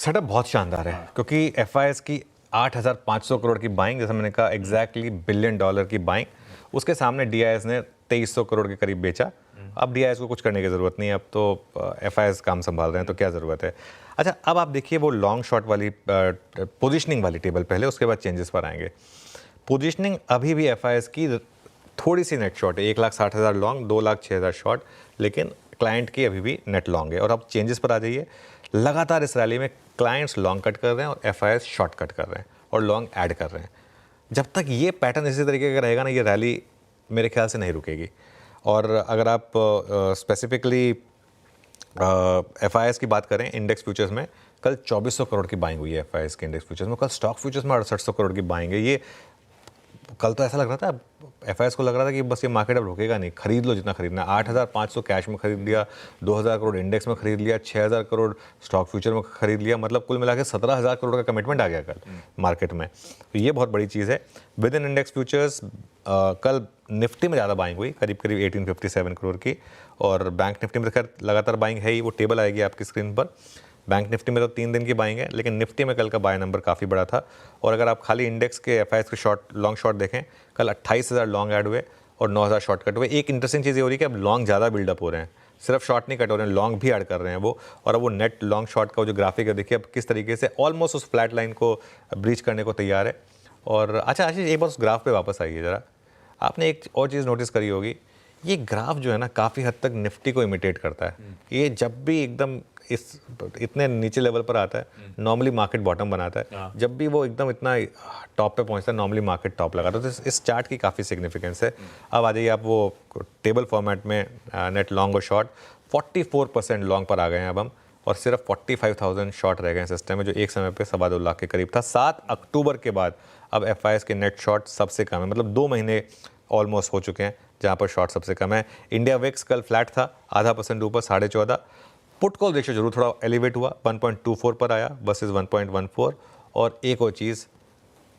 Setup बहुत शानदार है क्योंकि एफआईएस की 8,500 करोड़ की बाइंग, जैसा मैंने कहा एग्जैक्टली बिलियन डॉलर की बाइंग, उसके सामने डीआईएस ने 2300 करोड़ के करीब बेचा। अब डीआईएस को कुछ करने की ज़रूरत नहीं है, अब तो एफआईएस काम संभाल रहे हैं, तो क्या ज़रूरत है। अच्छा, अब आप देखिए वो लॉन्ग शॉट वाली पोजिशनिंग वाली टेबल पहले, उसके बाद चेंजेस पर आएंगे। पोजिशनिंग अभी भी एफआईएस की थोड़ी सी नेट शॉर्ट है, 1,60,000 लॉन्ग, 2,06,000 शॉर्ट, लेकिन क्लाइंट की अभी भी नेट लॉन्ग है। और अब चेंजेस पर आ जाइए, लगातार इस रैली में क्लाइंट्स लॉन्ग कट कर रहे हैं और एफआईएस शॉर्ट कट कर रहे हैं और लॉन्ग ऐड कर रहे हैं। जब तक ये पैटर्न इसी तरीके का रहेगा ना, ये रैली मेरे ख्याल से नहीं रुकेगी। और अगर आप स्पेसिफिकली एफआईएस की बात करें, इंडेक्स फ्यूचर्स में कल 2400 करोड़ की बाइंग हुई है एफआईएस के इंडेक्स फ्यूचर्स में। कल स्टॉक फ्यूचर्स में 6800 करोड़ की बाइंग है। ये कल तो ऐसा लग रहा था, एफआईएस को लग रहा था कि बस ये मार्केट अब रुकेगा नहीं, खरीद लो जितना खरीदना है। 8,500 कैश में खरीद लिया, 2,000 करोड़ इंडेक्स में खरीद लिया, 6,000 करोड़ स्टॉक फ्यूचर में खरीद लिया, मतलब कुल मिला के 17,000 करोड़ का कमिटमेंट आ गया कल मार्केट में। तो ये बहुत बड़ी चीज़ है। विद इन इंडेक्स फ्यूचर्स कल निफ्टी में ज़्यादा बाइंग हुई, करीब करीब 1857 करोड़ की। और बैंक निफ्टी में खैर लगातार बाइंग है ही, वो टेबल आएगी आपकी स्क्रीन पर। बैंक निफ्टी में तो 3 दिन की बाइंग है, लेकिन निफ्टी में कल का बाय नंबर काफ़ी बड़ा था। और अगर आप खाली इंडेक्स के एफआईएस के लॉन्ग शॉर्ट देखें, कल 28,000 लॉन्ग ऐड हुए और 9,000 शॉर्ट कट हुए। एक इंटरेस्टिंग चीज़ ये हो रही है कि अब लॉन्ग ज़्यादा बिल्डअप हो रहे हैं, सिर्फ शॉर्ट नहीं कट हो रहे हैं, लॉन्ग भी ऐड कर रहे हैं वो। और अब वो नेट लॉन्ग शॉर्ट का जो ग्राफिक है, देखिए अब किस तरीके से ऑलमोस्ट उस फ्लैट लाइन को ब्रीच करने को तैयार है। और अच्छा आशीष, एक बार उस ग्राफ पे वापस आइए ज़रा। आपने एक और चीज़ नोटिस करी होगी, ये ग्राफ जो है ना काफ़ी हद तक निफ्टी को इमिटेट करता है। ये जब भी एकदम इतने नीचे लेवल पर आता है, नॉर्मली मार्केट बॉटम बनाता है। जब भी वो एकदम इतना टॉप पे पहुंचता है, नॉर्मली मार्केट टॉप लगाता है। तो इस चार्ट की काफ़ी सिग्निफिकेंस है। अब आ जाइए आप वो टेबल फॉर्मेट में, नेट लॉन्ग और शॉर्ट 44% लॉन्ग पर आ गए हैं अब हम, और सिर्फ 45,000 शॉर्ट रह गए हैं सिस्टम में, जो एक समय पे 2.25 लाख के करीब था। 7 अक्टूबर के बाद अब एफआईएस के नेट शॉर्ट सबसे कम है, मतलब 2 महीने ऑलमोस्ट हो चुके हैं जहाँ पर शॉर्ट सबसे कम है। इंडिया विक्स कल फ्लैट था, 0.5% ऊपर 14.5। पुट कॉल रेशियो जरूर थोड़ा एलिवेट हुआ, 1.24 पर आया वर्सेस 1.14। और एक और चीज़,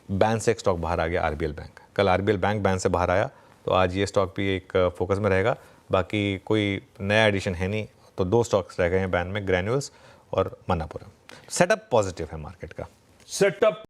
बैन से एक स्टॉक बाहर आ गया, आरबीएल बैंक। कल आरबीएल बैंक बैन से बाहर आया, तो आज ये स्टॉक भी एक फोकस में रहेगा। बाकी कोई नया एडिशन है नहीं, तो 2 स्टॉक्स रह गए हैं बैन में, ग्रैन्यूल्स और मन्नापुरम। सेटअप पॉजिटिव है मार्केट का। सेटअप